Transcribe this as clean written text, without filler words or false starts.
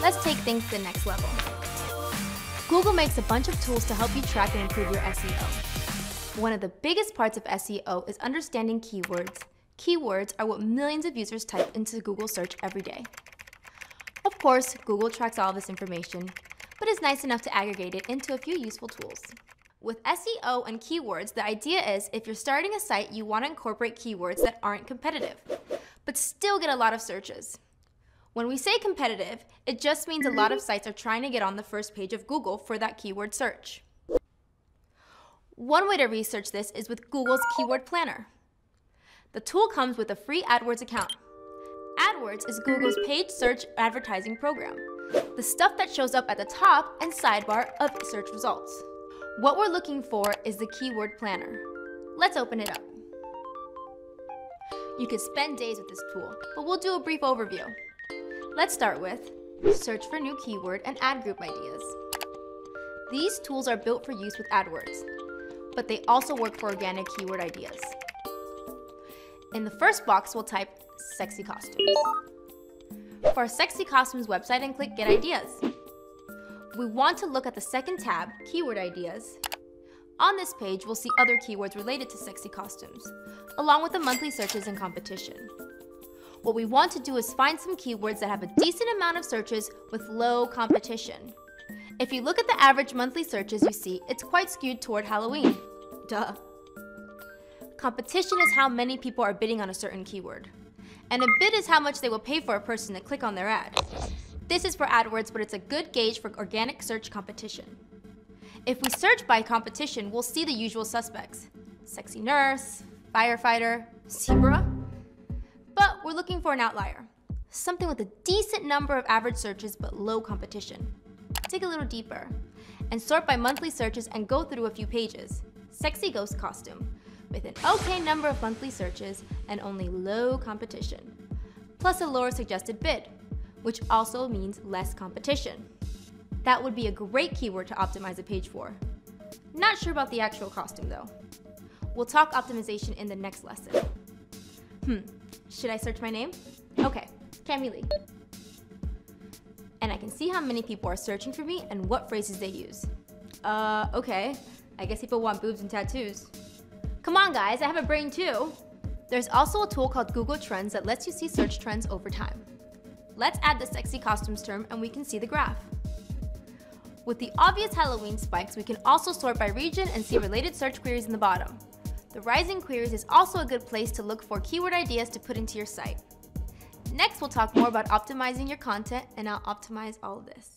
Let's take things to the next level. Google makes a bunch of tools to help you track and improve your SEO. One of the biggest parts of SEO is understanding keywords. Keywords are what millions of users type into Google search every day. Of course, Google tracks all this information, but is nice enough to aggregate it into a few useful tools. With SEO and keywords, the idea is if you're starting a site, you want to incorporate keywords that aren't competitive, but still get a lot of searches. When we say competitive, it just means a lot of sites are trying to get on the first page of Google for that keyword search. One way to research this is with Google's Keyword Planner. The tool comes with a free Adwords account. Adwords is Google's paid search advertising program, the stuff that shows up at the top and sidebar of search results. What we're looking for is the Keyword Planner. Let's open it up. You could spend days with this tool, but we'll do a brief overview. Let's start with search for new keyword and ad group ideas. These tools are built for use with Adwords, but they also work for organic keyword ideas. In the first box, we'll type sexy costumes. For our sexy costumes website and click Get Ideas. We want to look at the second tab, Keyword Ideas. On this page, we'll see other keywords related to sexy costumes, along with the monthly searches and competition. What we want to do is find some keywords that have a decent amount of searches with low competition. If you look at the average monthly searches you see, it's quite skewed toward Halloween. Duh. Competition is how many people are bidding on a certain keyword. And a bid is how much they will pay for a person to click on their ad. This is for AdWords, but it's a good gauge for organic search competition. If we search by competition, we'll see the usual suspects. Sexy nurse, firefighter, zebra. But we're looking for an outlier. Something with a decent number of average searches but low competition. Dig a little deeper and sort by monthly searches and go through a few pages. Sexy ghost costume, with an okay number of monthly searches and only low competition. Plus a lower suggested bid, which also means less competition. That would be a great keyword to optimize a page for. Not sure about the actual costume though. We'll talk optimization in the next lesson. Should I search my name? Okay, Cami Lee. And I can see how many people are searching for me and what phrases they use. Okay, I guess people want boobs and tattoos. Come on guys, I have a brain too. There's also a tool called Google Trends that lets you see search trends over time. Let's add the sexy costumes term and we can see the graph. With the obvious Halloween spikes, we can also sort by region and see related search queries in the bottom. The rising queries is also a good place to look for keyword ideas to put into your site. Next, we'll talk more about optimizing your content, and I'll optimize all of this.